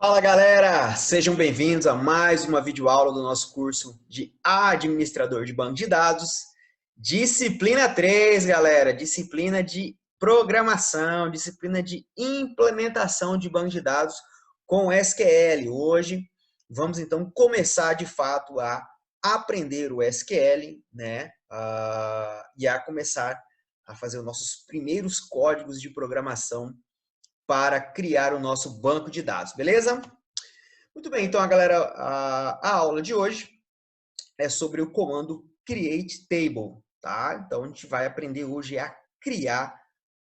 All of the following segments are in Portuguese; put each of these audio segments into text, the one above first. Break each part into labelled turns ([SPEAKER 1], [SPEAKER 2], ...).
[SPEAKER 1] Fala galera, sejam bem-vindos a mais uma videoaula do nosso curso de Administrador de Banco de Dados. Disciplina 3, galera, disciplina de programação, disciplina de implementação de banco de dados com SQL. Hoje vamos então começar de fato a aprender o SQL, né? E a começar a fazer os nossos primeiros códigos de programação para criar o nosso banco de dados, beleza? Muito bem, então, galera, a aula de hoje é sobre o comando create table, tá? Então, a gente vai aprender hoje a criar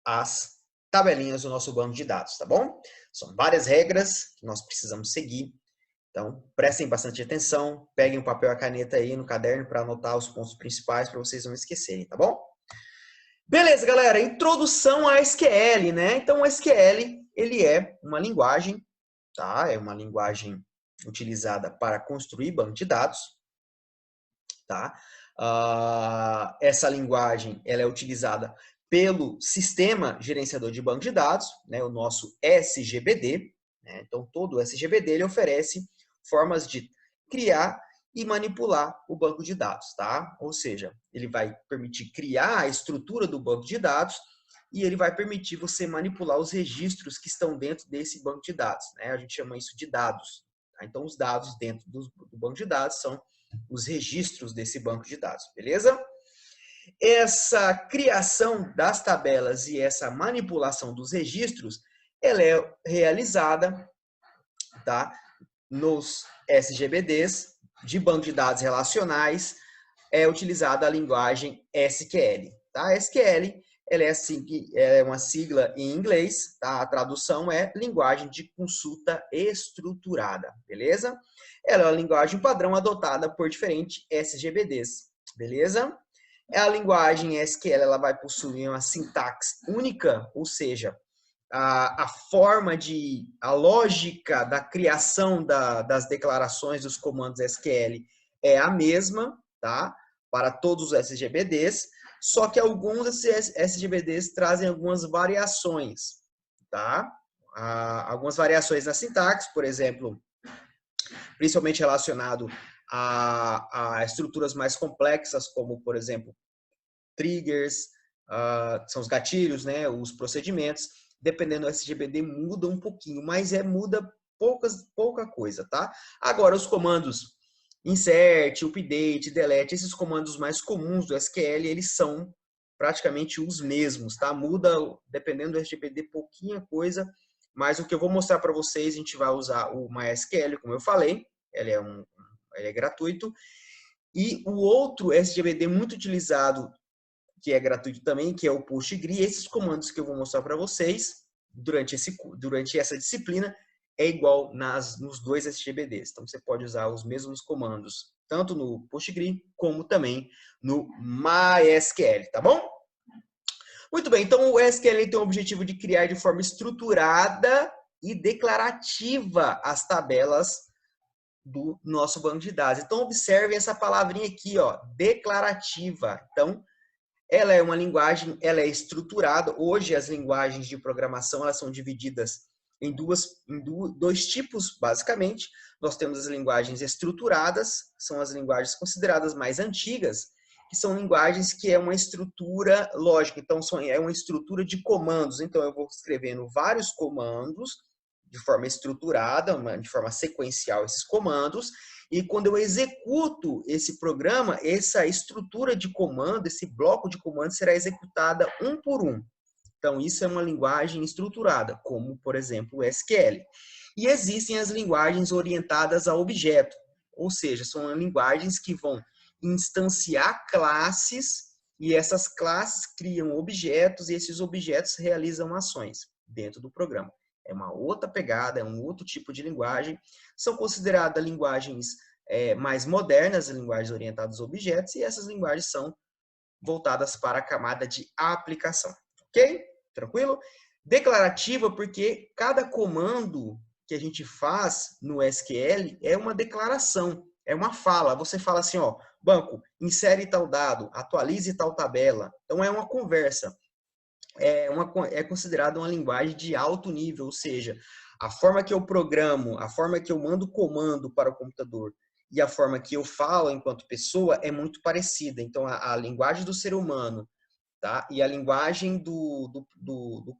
[SPEAKER 1] as tabelinhas do nosso banco de dados, tá bom? São várias regras que nós precisamos seguir. Então, prestem bastante atenção, peguem o papel e a caneta aí no caderno para anotar os pontos principais para vocês não esquecerem, tá bom? Beleza, galera, introdução a SQL, né? Então, o SQL, ele é uma linguagem, tá? É uma linguagem utilizada para construir banco de dados, tá? Essa linguagem, ela é utilizada pelo sistema gerenciador de banco de dados, né? O nosso SGBD, né? Então, todo o SGBD, ele oferece formas de criar e manipular o banco de dados, tá? Ou seja, ele vai permitir criar a estrutura do banco de dados e ele vai permitir você manipular os registros que estão dentro desse banco de dados, né? A gente chama isso de dados. Tá? Então, os dados dentro do banco de dados são os registros desse banco de dados, beleza? Essa criação das tabelas e essa manipulação dos registros, ela é realizada, tá? Nos SGBDs de banco de dados relacionais, é utilizada a linguagem SQL. Tá? SQL ela é, assim, é uma sigla em inglês, tá? A tradução é linguagem de consulta estruturada, beleza? Ela é uma linguagem padrão adotada por diferentes SGBDs, beleza? A linguagem SQL ela vai possuir uma sintaxe única, ou seja, a forma a lógica da criação das declarações dos comandos SQL é a mesma, tá? Para todos os SGBDs, só que alguns desses SGBDs trazem algumas variações, tá? Algumas variações na sintaxe, por exemplo, principalmente relacionado a estruturas mais complexas, como, por exemplo, triggers, são os gatilhos, né? Os procedimentos. Dependendo do SGBD, muda um pouquinho, mas muda pouca coisa, tá? Agora, os comandos insert, update, delete, esses comandos mais comuns do SQL, eles são praticamente os mesmos, tá? Muda, dependendo do SGBD, pouquinha coisa, mas o que eu vou mostrar para vocês, a gente vai usar o MySQL, como eu falei, ele é gratuito, e o outro SGBD muito utilizado, que é gratuito também, que é o PostgRi. Esses comandos que eu vou mostrar para vocês durante essa disciplina é igual nos dois SGBDs. Então, você pode usar os mesmos comandos, tanto no PostgRi, como também no MySQL, tá bom? Muito bem, então o SQL tem o objetivo de criar de forma estruturada e declarativa as tabelas do nosso banco de dados. Então, observem essa palavrinha aqui, ó, declarativa. Então, ela é uma linguagem, ela é estruturada. Hoje, as linguagens de programação elas são divididas em dois tipos, basicamente. Nós temos as linguagens estruturadas, são as linguagens consideradas mais antigas, que são linguagens que é uma estrutura lógica. Então, é uma estrutura de comandos. Então, eu vou escrevendo vários comandos de forma estruturada, de forma sequencial, esses comandos, e quando eu executo esse programa, essa estrutura de comando, esse bloco de comando será executada um por um. Então, isso é uma linguagem estruturada, como, por exemplo, o SQL. E existem as linguagens orientadas a objeto, ou seja, são linguagens que vão instanciar classes e essas classes criam objetos e esses objetos realizam ações dentro do programa. É uma outra pegada, é um outro tipo de linguagem. São consideradas linguagens mais modernas, linguagens orientadas a objetos, e essas linguagens são voltadas para a camada de aplicação. Ok? Tranquilo? Declarativa, porque cada comando que a gente faz no SQL é uma declaração, é uma fala. Você fala assim, ó, banco, insere tal dado, atualize tal tabela. Então, é uma conversa. é considerada uma linguagem de alto nível, ou seja, a forma que eu programo, a forma que eu mando comando para o computador e a forma que eu falo enquanto pessoa é muito parecida. Então, a linguagem do ser humano, tá? E a linguagem do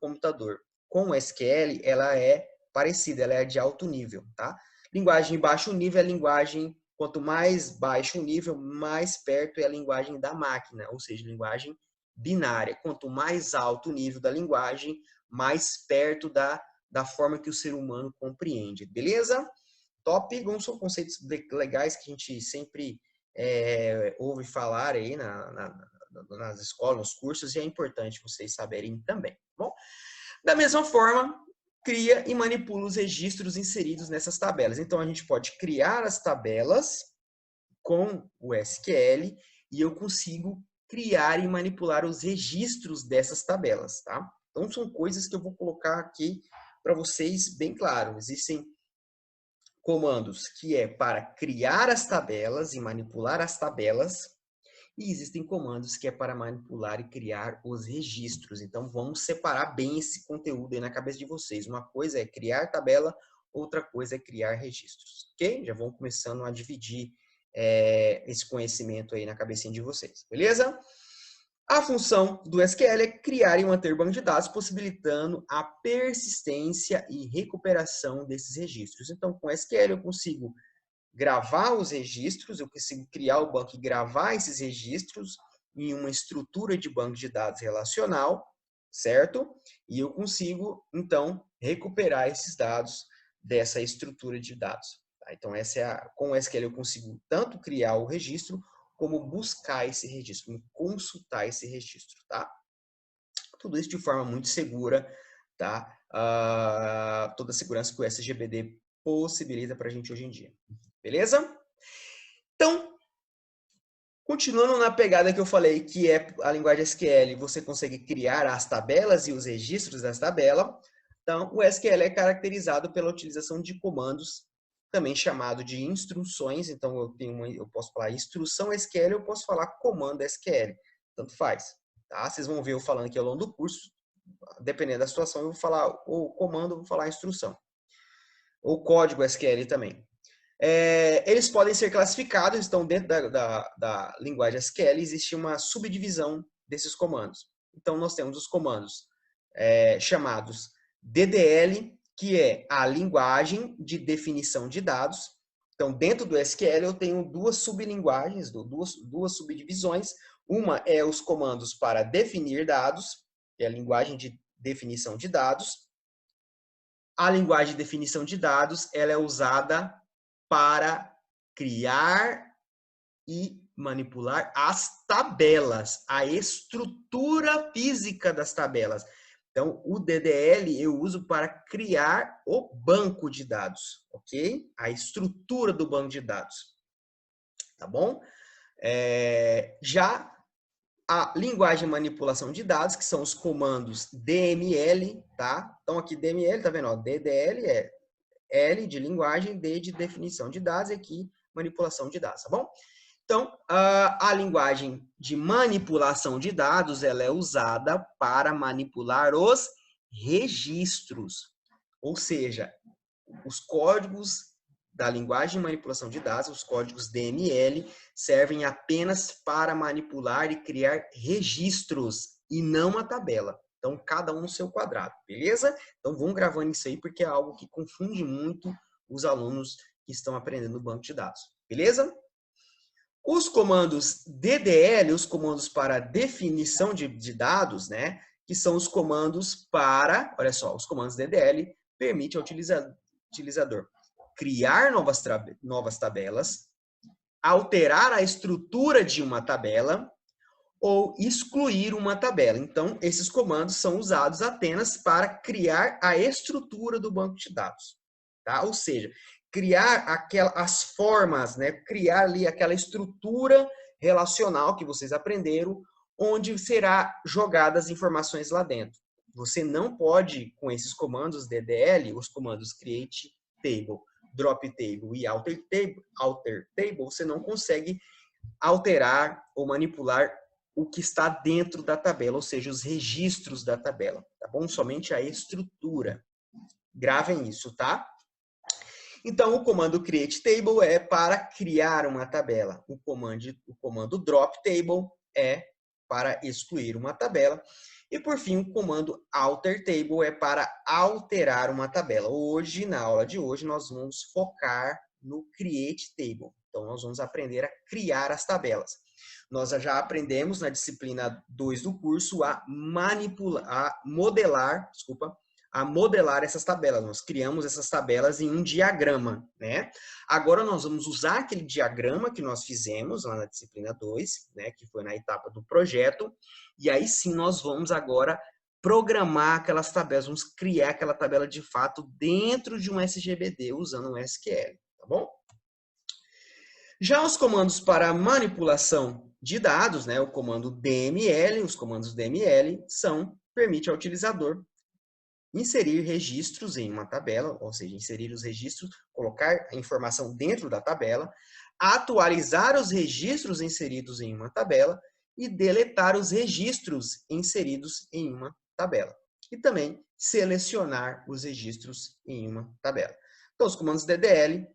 [SPEAKER 1] computador com o SQL, ela é parecida, ela é de alto nível, tá? Linguagem de baixo nível é a linguagem, quanto mais baixo o nível, mais perto é a linguagem da máquina, ou seja, linguagem binária. Quanto mais alto o nível da linguagem, mais perto da forma que o ser humano compreende, beleza? Top, alguns são conceitos legais que a gente sempre ouve falar aí nas escolas, nos cursos, e é importante vocês saberem também, tá bom? Da mesma forma, cria e manipula os registros inseridos nessas tabelas. Então, a gente pode criar as tabelas com o SQL e eu consigo criar e manipular os registros dessas tabelas, tá? Então, são coisas que eu vou colocar aqui para vocês bem claro. Existem comandos que é para criar as tabelas e manipular as tabelas, e existem comandos que é para manipular e criar os registros. Então, vamos separar bem esse conteúdo aí na cabeça de vocês. Uma coisa é criar tabela, outra coisa é criar registros, ok? Já vão começando a dividir esse conhecimento aí na cabecinha de vocês, beleza? A função do SQL é criar e manter banco de dados, possibilitando a persistência e recuperação desses registros. Então, com SQL eu consigo gravar os registros, eu consigo criar o banco e gravar esses registros em uma estrutura de banco de dados relacional, certo? E eu consigo, então, recuperar esses dados dessa estrutura de dados. Tá? Então, com o SQL eu consigo tanto criar o registro, como buscar esse registro, como consultar esse registro, tá? Tudo isso de forma muito segura, tá? Toda a segurança que o SGPD possibilita para a gente hoje em dia. Beleza? Então, continuando na pegada que eu falei, que é a linguagem SQL, você consegue criar as tabelas e os registros das tabelas. Então, o SQL é caracterizado pela utilização de comandos, também chamado de instruções. Então, eu posso falar instrução SQL, eu posso falar comando SQL. Tanto faz. Tá? Vocês vão ver eu falando aqui ao longo do curso. Dependendo da situação, eu vou falar o comando, eu vou falar a instrução. Ou código SQL também. Eles podem ser classificados, então dentro da linguagem SQL existe uma subdivisão desses comandos. Então nós temos os comandos chamados DDL, que é a linguagem de definição de dados. Então dentro do SQL eu tenho duas sublinguagens, duas subdivisões. Uma é os comandos para definir dados, que é a linguagem de definição de dados. A linguagem de definição de dados ela é usada para criar e manipular as tabelas, a estrutura física das tabelas. Então, o DDL eu uso para criar o banco de dados, ok? A estrutura do banco de dados, tá bom? Já a linguagem de manipulação de dados, que são os comandos DML, tá? Então, aqui DML, tá vendo? Ó, DDL é L de linguagem, D de definição de dados, e aqui manipulação de dados, tá bom? Então, a linguagem de manipulação de dados, ela é usada para manipular os registros. Ou seja, os códigos da linguagem de manipulação de dados, os códigos DML, servem apenas para manipular e criar registros e não a tabela. Então, cada um no seu quadrado, beleza? Então, vão gravando isso aí, porque é algo que confunde muito os alunos que estão aprendendo no banco de dados, beleza? Os comandos DDL, os comandos para definição de dados, né? Que são os comandos para, olha só, os comandos DDL permitem ao utilizador criar novas tabelas, alterar a estrutura de uma tabela ou excluir uma tabela. Então, esses comandos são usados apenas para criar a estrutura do banco de dados, tá? Ou seja, criar as formas, né? Criar ali aquela estrutura relacional que vocês aprenderam, onde será jogadas as informações lá dentro. Você não pode, com esses comandos DDL, os comandos create table, drop table e alter table, você não consegue alterar ou manipular o que está dentro da tabela, ou seja, os registros da tabela, tá bom? Somente a estrutura. Gravem isso, tá? Então, o comando create table é para criar uma tabela. O comando drop table é para excluir uma tabela. E, por fim, o comando alter table é para alterar uma tabela. Hoje, na aula de hoje, nós vamos focar no create table. Então, nós vamos aprender a criar as tabelas. Nós já aprendemos na disciplina 2 do curso a modelar essas tabelas. Nós criamos essas tabelas em um diagrama, né? Agora nós vamos usar aquele diagrama que nós fizemos lá na disciplina 2, né, que foi na etapa do projeto, e aí sim nós vamos agora programar aquelas tabelas, vamos criar aquela tabela de fato dentro de um SGBD usando um SQL, tá bom? Já os comandos para manipulação de dados, né, o comando DML, os comandos DML permite ao utilizador inserir registros em uma tabela, ou seja, inserir os registros, colocar a informação dentro da tabela, atualizar os registros inseridos em uma tabela e deletar os registros inseridos em uma tabela. E também selecionar os registros em uma tabela. Então, os comandos DML,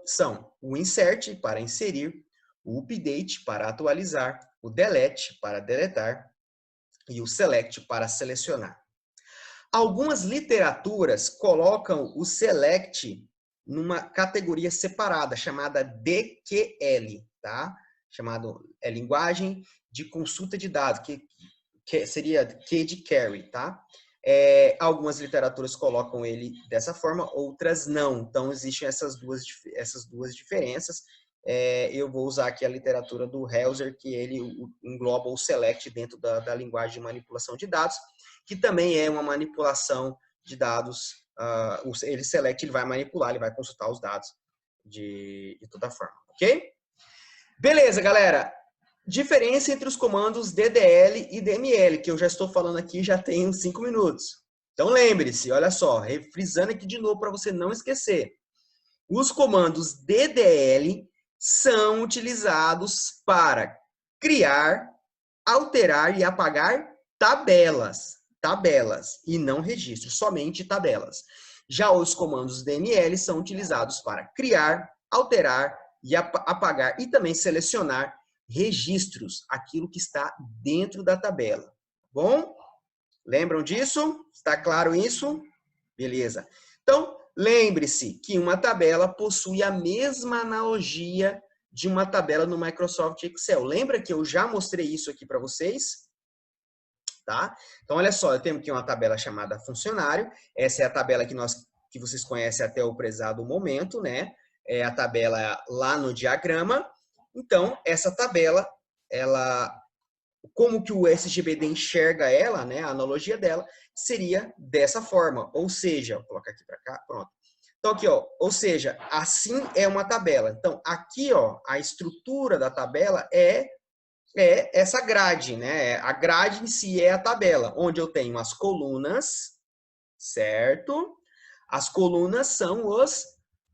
[SPEAKER 1] são o insert para inserir, o update para atualizar, o delete para deletar e o select para selecionar. Algumas literaturas colocam o select numa categoria separada, chamada DQL, tá? Chamado linguagem de consulta de dados, que seria Q de carry, tá? Algumas literaturas colocam ele dessa forma, outras não. Então, existem essas duas diferenças. Eu vou usar aqui a literatura do Hauser, que ele engloba o select dentro da linguagem de manipulação de dados, que também é uma manipulação de dados. Ele select, ele vai manipular, ele vai consultar os dados de toda forma, ok? Beleza, galera. Diferença entre os comandos DDL e DML, que eu já estou falando aqui já tem uns 5 minutos. Então lembre-se, olha só, refrisando aqui de novo para você não esquecer. Os comandos DDL são utilizados para criar, alterar e apagar tabelas, e não registros, somente tabelas. Já os comandos DML são utilizados para criar, alterar e apagar e também selecionar registros, aquilo que está dentro da tabela. Bom? Lembram disso? Está claro isso? Beleza. Então, lembre-se que uma tabela possui a mesma analogia de uma tabela no Microsoft Excel. Lembra que eu já mostrei isso aqui para vocês? Tá? Então, olha só, eu tenho aqui uma tabela chamada funcionário. Essa é a tabela que vocês conhecem até o prezado momento, né? É a tabela lá no diagrama. Então, essa tabela, como que o SGBD enxerga ela, né? A analogia dela seria dessa forma. Ou seja, vou colocar aqui para cá, pronto. Então, aqui, ó, ou seja, assim é uma tabela. Então, aqui, ó, a estrutura da tabela é essa grade, né? A grade em si é a tabela, onde eu tenho as colunas, certo? As colunas são os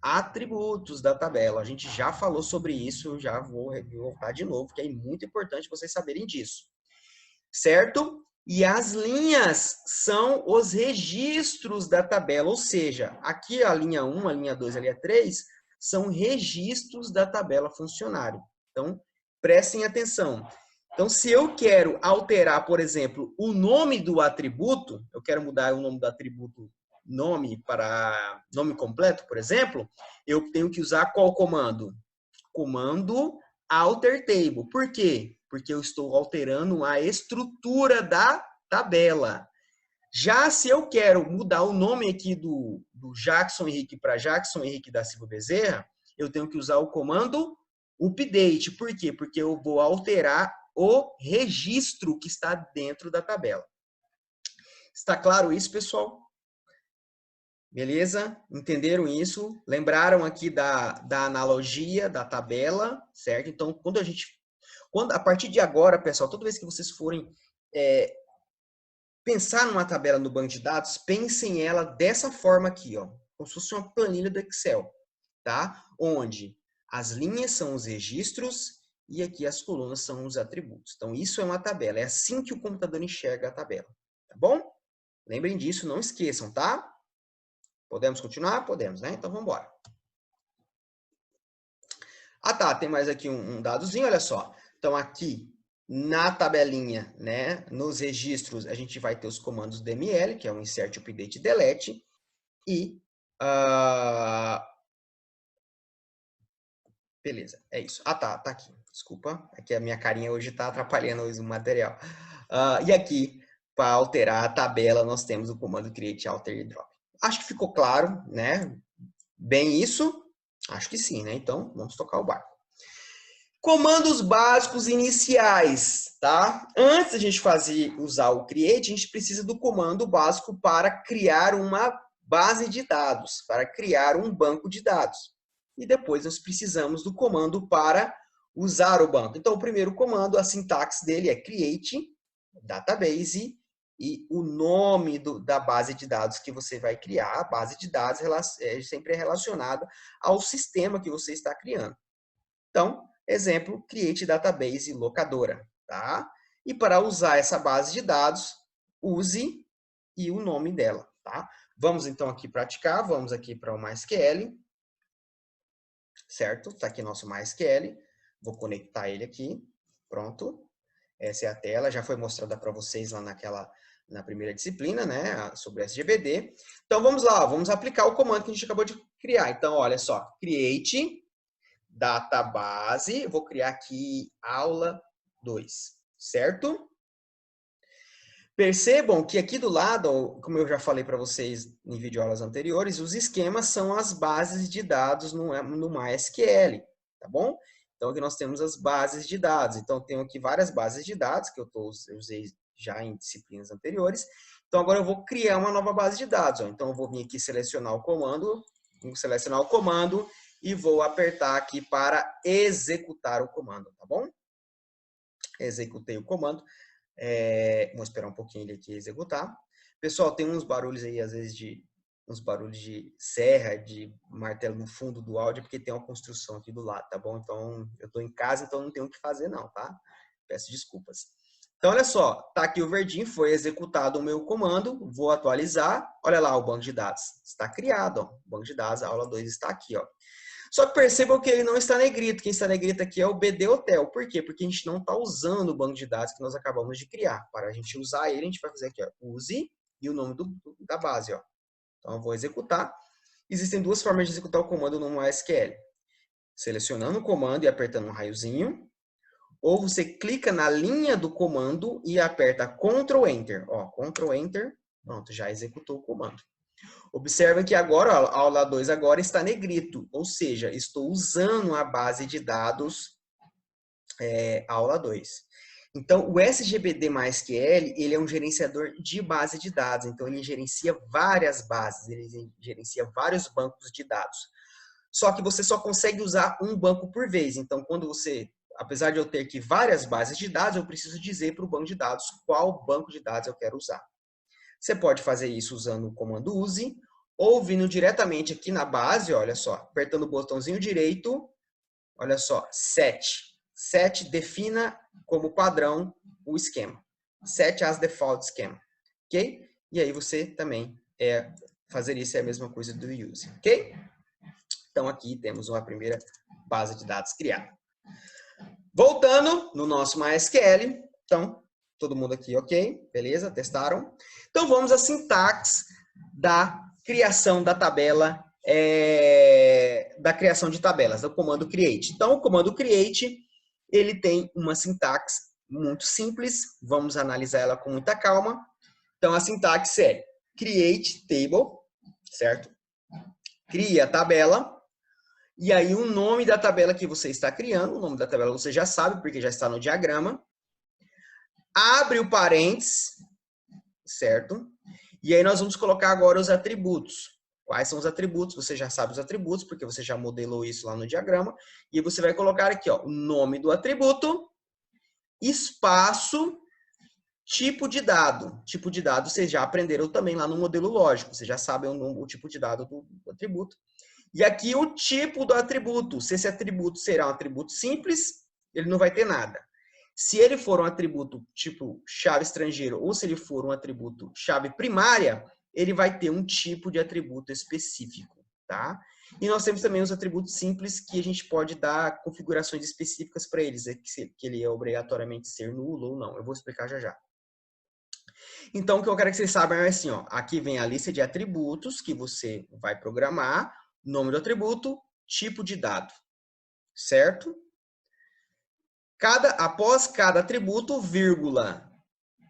[SPEAKER 1] atributos da tabela. A gente já falou sobre isso, já vou voltar de novo, que é muito importante vocês saberem disso, certo? E as linhas são os registros da tabela, ou seja, aqui a linha 1, a linha 2, a linha 3, são registros da tabela funcionário. Então, prestem atenção. Então, se eu quero alterar, por exemplo, o nome do atributo, eu quero mudar o nome do atributo nome para nome completo, por exemplo, eu tenho que usar qual comando? Comando alter table. Por quê? Porque eu estou alterando a estrutura da tabela. Já se eu quero mudar o nome aqui do Jackson Henrique para Jackson Henrique da Silva Bezerra, eu tenho que usar o comando update. Por quê? Porque eu vou alterar o registro que está dentro da tabela. Está claro isso, pessoal? Beleza? Entenderam isso? Lembraram aqui da analogia da tabela, certo? Então, a partir de agora, pessoal, toda vez que vocês forem pensar numa tabela no banco de dados, pensem ela dessa forma aqui, ó, como se fosse uma planilha do Excel, tá? Onde as linhas são os registros e aqui as colunas são os atributos. Então, isso é uma tabela. É assim que o computador enxerga a tabela. Tá bom? Lembrem disso, não esqueçam, tá? Podemos continuar? Podemos, né? Então, vamos embora. Ah, tá. Tem mais aqui um dadozinho, olha só. Então, aqui na tabelinha, né, nos registros, a gente vai ter os comandos DML, que é o insert, update, delete, e beleza, é isso. Ah, tá aqui. Desculpa, é que a minha carinha hoje está atrapalhando o material. E aqui, para alterar a tabela, nós temos o comando create, alter e drop. Acho que ficou claro, né? Bem isso? Acho que sim, né? Então, vamos tocar o barco. Comandos básicos iniciais, tá? Antes de a gente usar o create, a gente precisa do comando básico para criar uma base de dados, para criar um banco de dados. E depois nós precisamos do comando para usar o banco. Então, o primeiro comando, a sintaxe dele é create database e o nome da base de dados que você vai criar. A base de dados sempre é relacionada ao sistema que você está criando. Então, exemplo, create database locadora, tá? E para usar essa base de dados, use e o nome dela, tá? Vamos então aqui praticar, vamos aqui para o MySQL, certo? Tá aqui nosso MySQL, vou conectar ele aqui, pronto. Essa é a tela, já foi mostrada para vocês lá na primeira disciplina, né, sobre SGBD. Então vamos lá, vamos aplicar o comando que a gente acabou de criar. Então, olha só, create database, vou criar aqui aula 2, certo? Percebam que aqui do lado, como eu já falei para vocês em videoaulas anteriores, os esquemas são as bases de dados no MySQL, tá bom? Então aqui nós temos as bases de dados. Então eu tenho aqui várias bases de dados que eu usei já em disciplinas anteriores. Então agora eu vou criar uma nova base de dados. Ó. Então eu vou vir aqui selecionar o comando, e vou apertar aqui para executar o comando, tá bom? Executei o comando. Vou esperar um pouquinho ele aqui executar. Pessoal, tem uns barulhos aí, às vezes, uns barulhos de serra, de martelo no fundo do áudio, porque tem uma construção aqui do lado, tá bom? Então, eu tô em casa, então não tenho o que fazer não, tá? Peço desculpas. Então, olha só, tá aqui o verdinho, foi executado o meu comando, vou atualizar, olha lá o banco de dados, está criado, ó, o banco de dados, a aula 2 está aqui, ó. Só que percebam que ele não está negrito. Quem está negrito aqui é o BD Hotel. Por quê? Porque a gente não está usando o banco de dados que nós acabamos de criar. Para a gente usar ele, a gente vai fazer aqui, ó, use e o nome da base. Ó. Então, eu vou executar. Existem duas formas de executar o comando no MySQL. Selecionando o comando e apertando um raiozinho. Ou você clica na linha do comando e aperta Ctrl Enter. Ó, Ctrl Enter, pronto, já executou o comando. Observem que agora, ó, a aula 2 agora está negrito, ou seja, estou usando a base de dados aula 2. Então, o SGBD MySQL, ele é um gerenciador de base de dados, então ele gerencia várias bases, ele gerencia vários bancos de dados. Só que você só consegue usar um banco por vez, então quando você, apesar de eu ter aqui várias bases de dados, eu preciso dizer para o banco de dados qual banco de dados eu quero usar. Você pode fazer isso usando o comando use, ou vindo diretamente aqui na base, olha só, apertando o botãozinho direito, olha só, set. Set defina como padrão o esquema. Set as default schema, ok? E aí você também fazer isso é a mesma coisa do use, ok? Então aqui temos uma primeira base de dados criada. Voltando no nosso MySQL, então todo mundo aqui, ok? Beleza? Testaram? Então, vamos à sintaxe da criação da tabela, da criação de tabelas, do comando create. Então, o comando create, ele tem uma sintaxe muito simples. Vamos analisar ela com muita calma. Então, a sintaxe é create table, certo? Cria a tabela. E aí, o nome da tabela que você está criando, o nome da tabela você já sabe, porque já está no diagrama. Abre o parênteses, certo? E aí nós vamos colocar agora os atributos. Quais são os atributos? Você já sabe os atributos, porque você já modelou isso lá no diagrama. E você vai colocar aqui, ó, o nome do atributo, espaço, tipo de dado. Tipo de dado vocês já aprenderam também lá no modelo lógico. Vocês já sabem o tipo de dado do atributo. E aqui o tipo do atributo. Se esse atributo será um atributo simples, ele não vai ter nada. Se ele for um atributo tipo chave estrangeiro ou se ele for um atributo chave primária, ele vai ter um tipo de atributo específico, tá? E nós temos também os atributos simples que a gente pode dar configurações específicas para eles, que ele é obrigatoriamente ser nulo ou não. Eu vou explicar já já. Então, o que eu quero que vocês saibam é assim, ó, aqui vem a lista de atributos que você vai programar, nome do atributo, tipo de dado, certo? Após cada atributo, vírgula.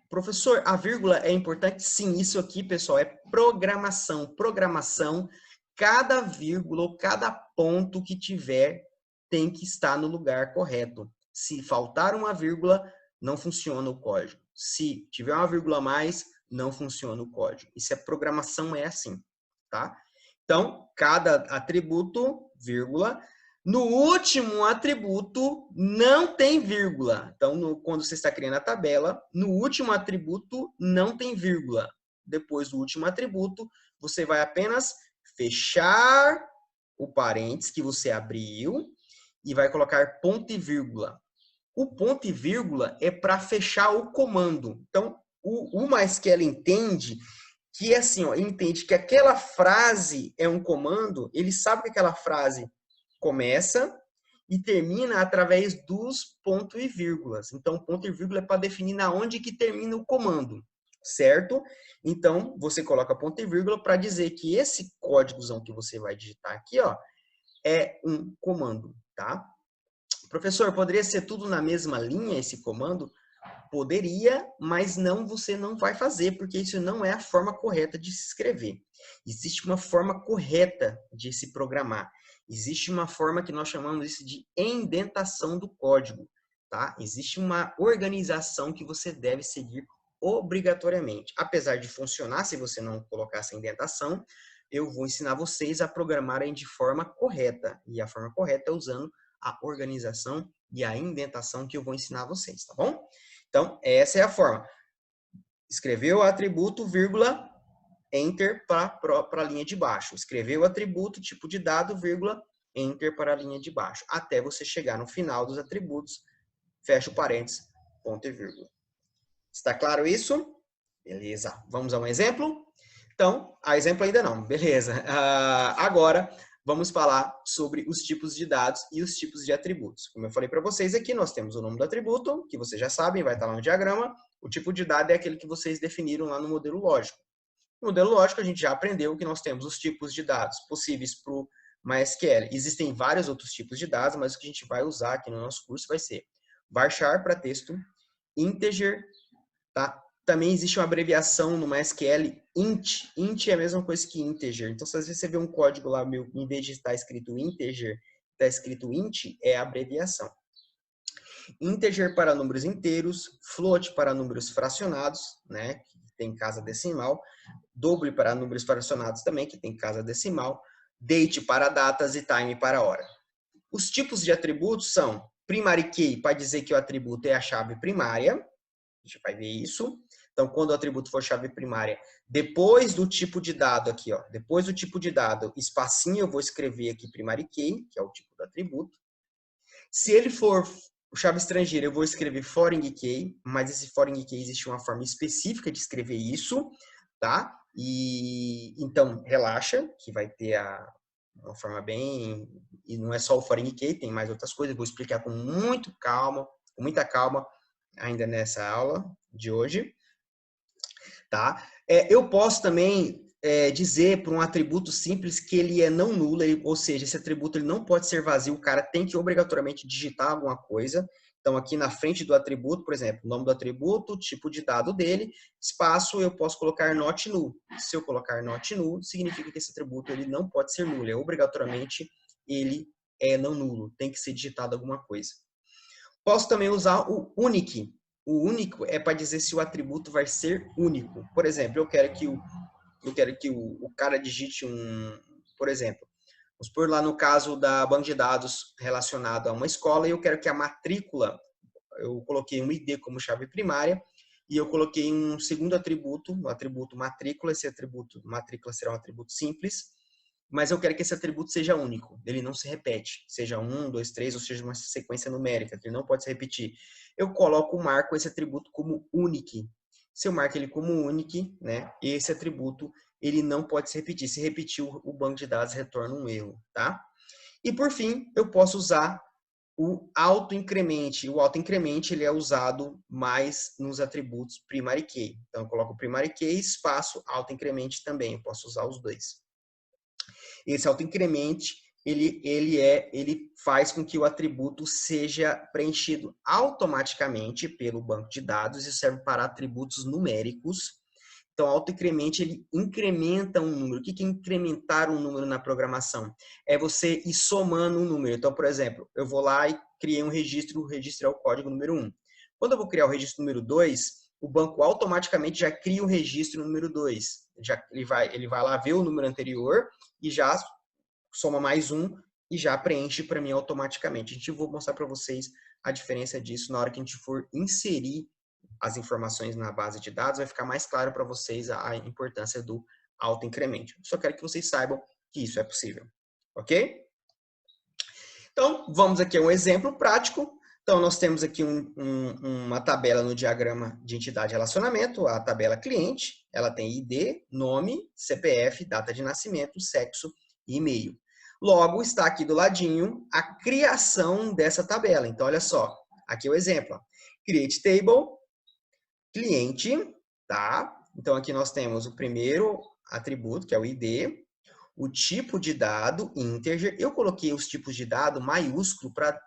[SPEAKER 1] Professor, a vírgula é importante? Sim, isso aqui, pessoal, é programação. Programação, cada vírgula ou cada ponto que tiver tem que estar no lugar correto. Se faltar uma vírgula, não funciona o código. Se tiver uma vírgula a mais, não funciona o código. Isso é programação, é assim, tá? Então, cada atributo, vírgula. No último atributo, não tem vírgula. Então, quando você está criando a tabela, no último atributo, não tem vírgula. Depois do último atributo, você vai apenas fechar o parênteses que você abriu e vai colocar ponto e vírgula. O ponto e vírgula é para fechar o comando. Então, o MySQL entende que, assim, ó, entende que aquela frase é um comando, ele sabe que aquela frase começa e termina através dos pontos e vírgulas. Então, ponto e vírgula é para definir na onde que termina o comando, certo? Então, você coloca ponto e vírgula para dizer que esse códigozão que você vai digitar aqui, ó, é um comando, tá? Professor, poderia ser tudo na mesma linha esse comando? Poderia, mas não, você não vai fazer, porque isso não é a forma correta de se escrever. Existe uma forma correta de se programar. Existe uma forma que nós chamamos isso de indentação do código, tá? Existe uma organização que você deve seguir obrigatoriamente. Apesar de funcionar se você não colocar essa indentação, eu vou ensinar vocês a programarem de forma correta. E a forma correta é usando a organização e a indentação que eu vou ensinar vocês, tá bom? Então, essa é a forma. Escreveu o atributo, vírgula, enter para a linha de baixo. Escreveu o atributo, tipo de dado, vírgula, enter para a linha de baixo. Até você chegar no final dos atributos, fecha o parênteses, ponto e vírgula. Está claro isso? Beleza. Vamos a um exemplo? Então, a exemplo ainda não. Beleza. Agora, vamos falar sobre os tipos de dados e os tipos de atributos. Como eu falei para vocês aqui, nós temos o nome do atributo, que vocês já sabem, vai estar lá no diagrama. O tipo de dado é aquele que vocês definiram lá no modelo lógico. No modelo lógico, a gente já aprendeu que nós temos os tipos de dados possíveis para o MySQL. Existem vários outros tipos de dados, mas o que a gente vai usar aqui no nosso curso vai ser varchar para texto, integer, tá? Também existe uma abreviação no MySQL, int. Int é a mesma coisa que integer. Então, se às vezes você vê um código lá, em vez de estar escrito integer, está escrito int, é a abreviação. Integer para números inteiros, float para números fracionados, né, que tem casa decimal, double para números fracionados também, que tem casa decimal, date para datas e time para hora. Os tipos de atributos são primary key, para dizer que o atributo é a chave primária, a gente vai ver isso. Então, quando o atributo for chave primária, depois do tipo de dado aqui, ó, depois do tipo de dado, espacinho, eu vou escrever aqui primary key, que é o tipo do atributo. Se ele for chave estrangeira, eu vou escrever foreign key, mas esse foreign key existe uma forma específica de escrever isso, tá? E então, relaxa, que vai ter uma forma bem... E não é só o foreign key, tem mais outras coisas, eu vou explicar com muita calma, ainda nessa aula de hoje, tá? Eu posso também dizer para um atributo simples que ele é não nulo, ou seja, esse atributo ele não pode ser vazio, o cara tem que obrigatoriamente digitar alguma coisa. Então, aqui na frente do atributo, por exemplo, nome do atributo, tipo de dado dele, espaço, eu posso colocar not null. Se eu colocar not null, significa que esse atributo ele não pode ser nulo, obrigatoriamente ele é não nulo, tem que ser digitado alguma coisa. Posso também usar o unique. O único é para dizer se o atributo vai ser único. Por exemplo, eu quero que o cara digite por exemplo, vamos supor lá no caso da banco de dados relacionado a uma escola, e eu quero que a matrícula, eu coloquei um ID como chave primária, e eu coloquei um segundo atributo, o atributo matrícula, esse atributo matrícula será um atributo simples, mas eu quero que esse atributo seja único, ele não se repete, seja 1, 2, 3, ou seja uma sequência numérica, ele não pode se repetir. Eu marco esse atributo como unique. Se eu marco ele como unique, né, esse atributo ele não pode se repetir. Se repetir, o banco de dados retorna um erro, tá? E por fim, eu posso usar o autoincremente. O autoincremente ele é usado mais nos atributos primary key. Então, eu coloco primary key, espaço, autoincremente também. Eu posso usar os dois. Esse autoincremente, ele faz com que o atributo seja preenchido automaticamente pelo banco de dados e serve para atributos numéricos. Então, autoincremente, ele incrementa um número. O que é incrementar um número na programação? É você ir somando um número. Então, por exemplo, eu vou lá e criei um registro, o registro é o código número 1. Quando eu vou criar o registro número 2, o banco automaticamente já cria o registro número 2. Ele vai lá ver o número anterior e já soma mais um e já preenche para mim automaticamente. A gente vai mostrar para vocês a diferença disso na hora que a gente for inserir as informações na base de dados, vai ficar mais claro para vocês a importância do autoincremento. Só quero que vocês saibam que isso é possível, ok? Então, vamos aqui a um exemplo prático. Então, nós temos aqui uma tabela no diagrama de entidade e relacionamento, a tabela cliente. Ela tem ID, nome, CPF, data de nascimento, sexo e e-mail. Logo, está aqui do ladinho a criação dessa tabela. Então, olha só, aqui é o exemplo. Create table, cliente, tá? Então, aqui nós temos o primeiro atributo, que é o ID, o tipo de dado, integer. Eu coloquei os tipos de dado maiúsculo para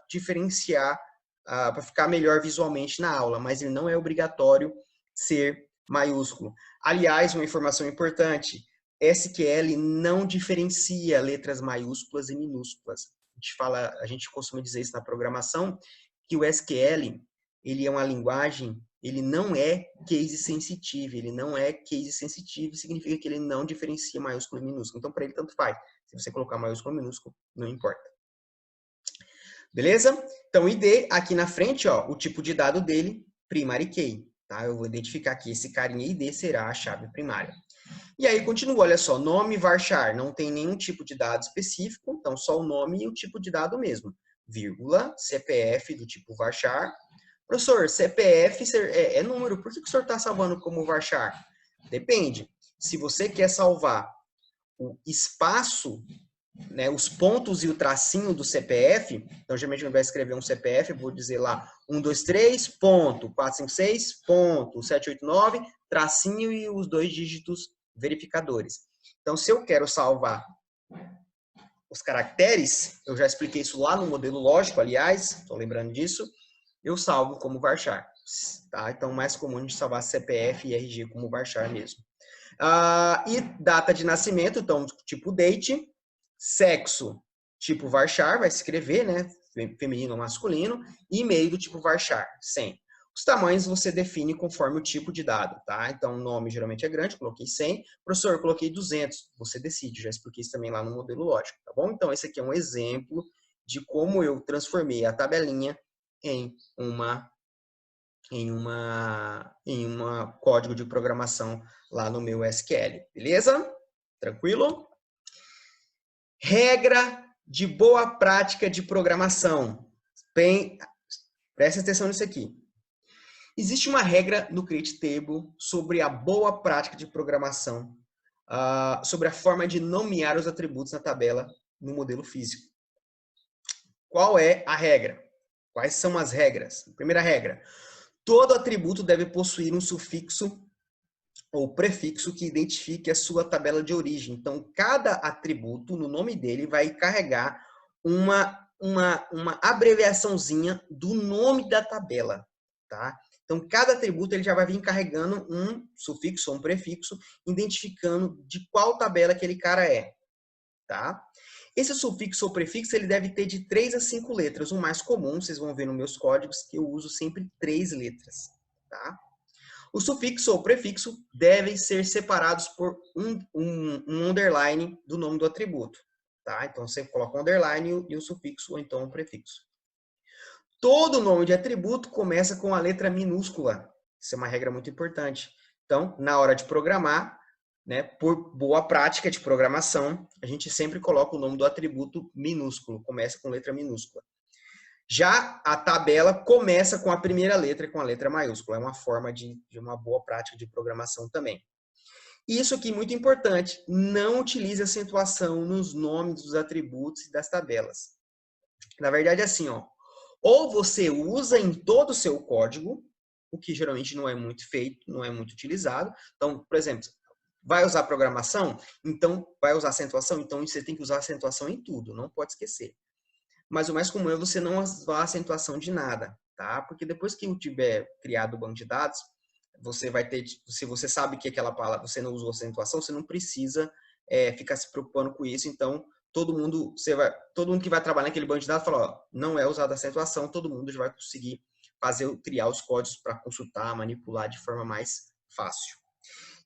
[SPEAKER 1] diferenciar, para ficar melhor visualmente na aula, mas ele não é obrigatório ser maiúsculo. Aliás, uma informação importante, SQL não diferencia letras maiúsculas e minúsculas. A gente costuma dizer isso na programação, que o SQL, ele é uma linguagem, ele não é case sensitive, significa que ele não diferencia maiúsculo e minúsculo. Então, para ele, tanto faz. Se você colocar maiúsculo ou minúsculo, não importa. Beleza? Então, ID, aqui na frente, ó, o tipo de dado dele, primary key. Tá? Eu vou identificar aqui, esse carinha ID será a chave primária. E aí, continua, olha só, nome varchar, não tem nenhum tipo de dado específico, então só o nome e o tipo de dado mesmo. Vírgula, CPF do tipo varchar. Professor, CPF é número, por que o senhor está salvando como varchar? Depende. Se você quer salvar o espaço, né, os pontos e o tracinho do CPF, então geralmente eu vou escrever um CPF, eu vou dizer lá 123.456.789, tracinho e os 2 dígitos verificadores. Então, se eu quero salvar os caracteres, eu já expliquei isso lá no modelo lógico, aliás, estou lembrando disso, eu salvo como varchar, tá? Então, mais comum a gente salvar CPF e RG como varchar mesmo. E data de nascimento, então, tipo date, sexo, tipo varchar, vai escrever, né? Feminino ou masculino, e e-mail do tipo varchar, 100. Os tamanhos você define conforme o tipo de dado, tá? Então, o nome geralmente é grande, coloquei 100. Professor, eu coloquei 200. Você decide, já expliquei isso também lá no modelo lógico, tá bom? Então, esse aqui é um exemplo de como eu transformei a tabelinha em código de programação lá no meu SQL, beleza? Tranquilo? Regra de boa prática de programação. Presta atenção nisso aqui. Existe uma regra no Create Table sobre a boa prática de programação, sobre a forma de nomear os atributos na tabela no modelo físico. Qual é a regra? Quais são as regras? Primeira regra. Todo atributo deve possuir um sufixo ou prefixo que identifique a sua tabela de origem. Então, cada atributo, no nome dele, vai carregar uma abreviaçãozinha do nome da tabela, tá? Então, cada atributo ele já vai vir carregando um sufixo ou um prefixo, identificando de qual tabela aquele cara é, tá? Esse sufixo ou prefixo ele deve ter de 3 a 5 letras. O mais comum, vocês vão ver nos meus códigos, que eu uso sempre 3 letras, tá? O sufixo ou prefixo devem ser separados por um underline do nome do atributo, tá? Então, você coloca um underline e o sufixo ou então o prefixo. Todo nome de atributo começa com a letra minúscula. Isso é uma regra muito importante. Então, na hora de programar, né, por boa prática de programação, a gente sempre coloca o nome do atributo minúsculo, começa com letra minúscula. Já a tabela começa com a primeira letra, com a letra maiúscula. É uma forma de uma boa prática de programação também. Isso aqui é muito importante, não utilize acentuação nos nomes dos atributos e das tabelas. Na verdade é assim, ó, ou você usa em todo o seu código, o que geralmente não é muito feito, não é muito utilizado. Então, por exemplo, vai usar programação, então vai usar acentuação, então você tem que usar acentuação em tudo, não pode esquecer. Mas o mais comum é você não usar acentuação de nada, tá? Porque depois que eu tiver criado o banco de dados, você vai ter, se você sabe que aquela palavra, você não usou acentuação, você não precisa ficar se preocupando com isso. Então, todo mundo que vai trabalhar naquele banco de dados fala, ó, não é usada acentuação, todo mundo já vai conseguir criar os códigos para consultar, manipular de forma mais fácil.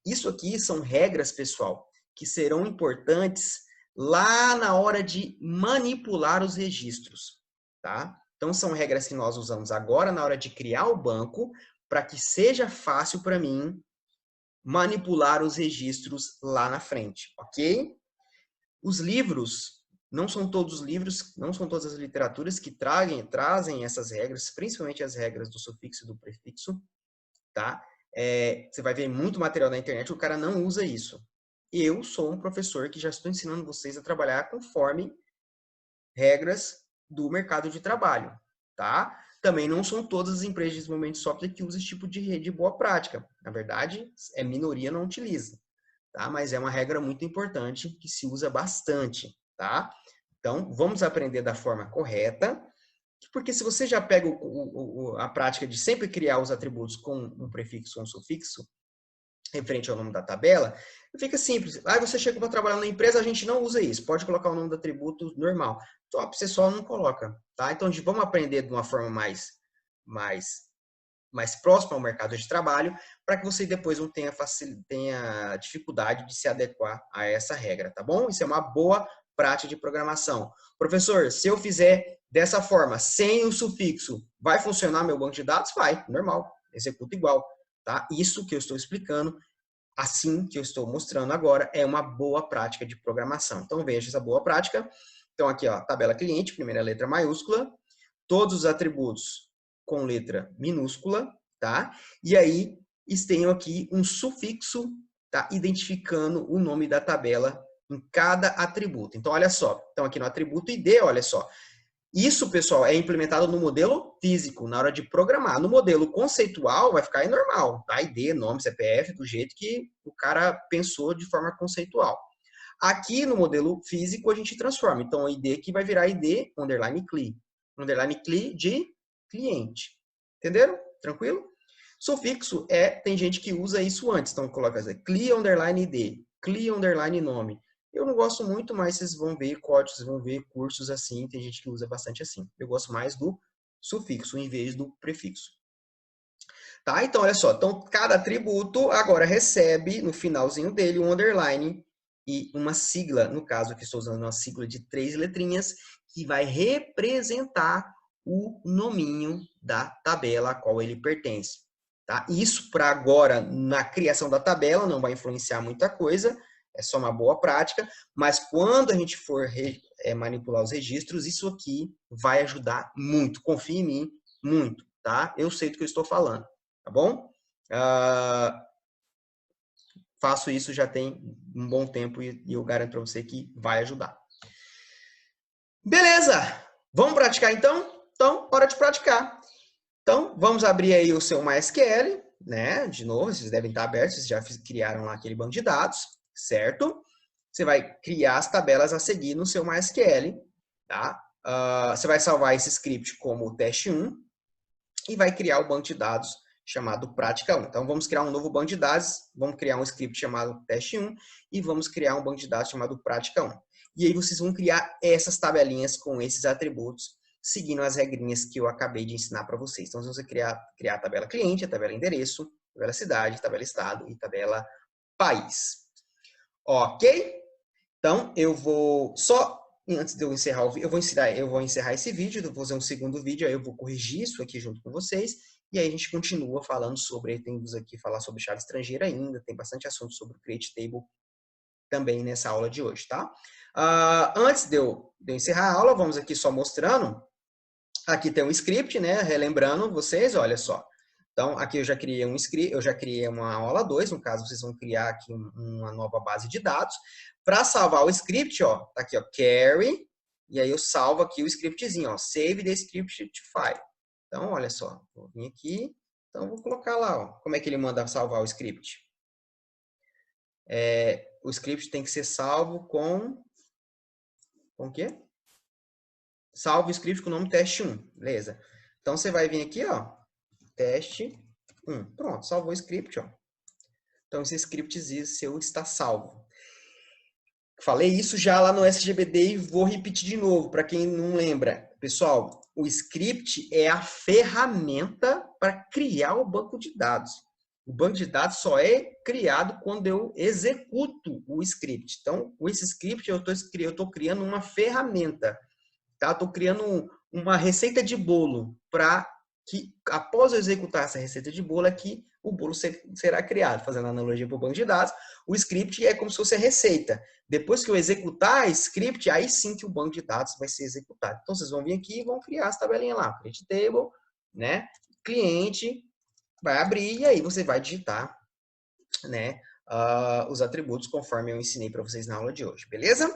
[SPEAKER 1] Isso aqui são regras, pessoal, que serão importantes lá na hora de manipular os registros, tá? Então, são regras que nós usamos agora na hora de criar o banco, para que seja fácil para mim manipular os registros lá na frente, ok? Os livros, não são todos os livros, não são todas as literaturas que trazem essas regras, principalmente as regras do sufixo e do prefixo, tá? Você vai ver muito material na internet, o cara não usa isso. Eu sou um professor que já estou ensinando vocês a trabalhar conforme regras do mercado de trabalho, tá? Também não são todas as empresas de desenvolvimento de software que usam esse tipo de rede de boa prática. Na verdade, minoria não utiliza, tá? Mas é uma regra muito importante que se usa bastante, tá? Então, vamos aprender da forma correta, porque se você já pega a prática de sempre criar os atributos com um prefixo ou um sufixo, referente ao nome da tabela, fica simples. Aí você chega para trabalhar na empresa, a gente não usa isso. Pode colocar o nome do atributo normal. Top, você só não coloca, tá? Então, vamos aprender de uma forma mais próxima ao mercado de trabalho, para que você depois não tenha dificuldade de se adequar a essa regra, tá bom? Isso é uma boa prática de programação. Professor, se eu fizer dessa forma, sem o sufixo, vai funcionar meu banco de dados? Vai, normal, executa igual. Tá? Isso que eu estou explicando, assim que eu estou mostrando agora, é uma boa prática de programação. Então, veja essa boa prática. Então, aqui, ó, tabela cliente, primeira letra maiúscula, todos os atributos com letra minúscula, tá? E aí, tenho aqui um sufixo, tá? Identificando o nome da tabela em cada atributo. Então, olha só. Então, aqui no atributo ID, olha só. Isso, pessoal, é implementado no modelo físico, na hora de programar. No modelo conceitual, vai ficar aí normal, tá? ID, nome, CPF, do jeito que o cara pensou de forma conceitual. Aqui no modelo físico, a gente transforma. Então, o ID aqui vai virar ID, underline CLI. Underline CLI de cliente. Entenderam? Tranquilo? Sufixo tem gente que usa isso antes. Então, coloca assim, CLI, underline ID, CLI, underline nome. Eu não gosto muito, mas vocês vão ver códigos, vocês vão ver cursos assim, tem gente que usa bastante assim. Eu gosto mais do sufixo em vez do prefixo. Tá? Então, olha só. Então, cada atributo agora recebe, no finalzinho dele, um underline e uma sigla. No caso, aqui estou usando uma sigla de 3 letrinhas, que vai representar o nominho da tabela a qual ele pertence. Tá? Isso, para agora, na criação da tabela, não vai influenciar muita coisa, é só uma boa prática, mas quando a gente for manipular os registros, isso aqui vai ajudar muito. Confie em mim, muito, tá? Eu sei do que eu estou falando, tá bom? Faço isso já tem um bom tempo e eu garanto para você que vai ajudar. Beleza! Vamos praticar então? Então, hora de praticar. Então, vamos abrir aí o seu MySQL, né? De novo, vocês devem estar abertos, vocês já criaram lá aquele banco de dados, certo? Você vai criar as tabelas a seguir no seu MySQL, tá? Você vai salvar esse script como teste 1 e vai criar o banco de dados chamado prática 1. Então, vamos criar um novo banco de dados, vamos criar um script chamado teste 1 e vamos criar um banco de dados chamado prática 1. E aí vocês vão criar essas tabelinhas com esses atributos, seguindo as regrinhas que eu acabei de ensinar para vocês. Então, você criar a tabela cliente, a tabela endereço, tabela cidade, tabela estado e tabela país. Ok? Então, eu vou antes de eu encerrar o vídeo, eu vou encerrar esse vídeo, vou fazer um segundo vídeo, aí eu vou corrigir isso aqui junto com vocês, E aí a gente continua falando sobre, temos aqui falar sobre chave estrangeira ainda, tem bastante assunto sobre o Create Table também nessa aula de hoje, tá? Antes de eu encerrar a aula, vamos aqui só mostrando. Aqui tem um script, né? Relembrando vocês, olha só. Então, aqui eu já criei um script, eu já criei uma aula 2, no caso, vocês vão criar aqui uma nova base de dados. Para salvar o script, ó, tá aqui, ó, carry, e aí eu salvo aqui o scriptzinho, ó, save the script file. Então, olha só, vou vir aqui, então vou colocar lá, ó, como é que ele manda salvar o script? O script tem que ser salvo com o quê? Salve o script com o nome teste1, beleza? Então, você vai vir aqui, ó, teste 1. Pronto, salvou o script, ó. Então, esse script seu está salvo. Falei isso já lá no SGBD e vou repetir de novo, para quem não lembra. Pessoal, o script é a ferramenta para criar o banco de dados. O banco de dados só é criado quando eu executo o script. Então, com esse script, eu estou criando uma ferramenta. Tá? Estou criando uma receita de bolo para que, após eu executar essa receita de bolo, aqui o bolo será criado. Fazendo analogia para o banco de dados, o script é como se fosse a receita. Depois que eu executar o script, aí sim que o banco de dados vai ser executado. Então, vocês vão vir aqui e vão criar as tabelinhas lá. Create Table, né? Cliente, vai abrir e aí você vai digitar, né, os atributos conforme eu ensinei para vocês na aula de hoje, beleza?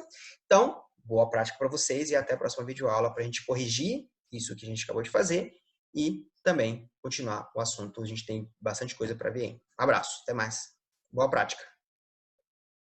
[SPEAKER 1] Então, boa prática para vocês e até a próxima videoaula para a gente corrigir isso que a gente acabou de fazer e também continuar o assunto. A gente tem bastante coisa para ver aí. Um abraço, até mais. Boa prática.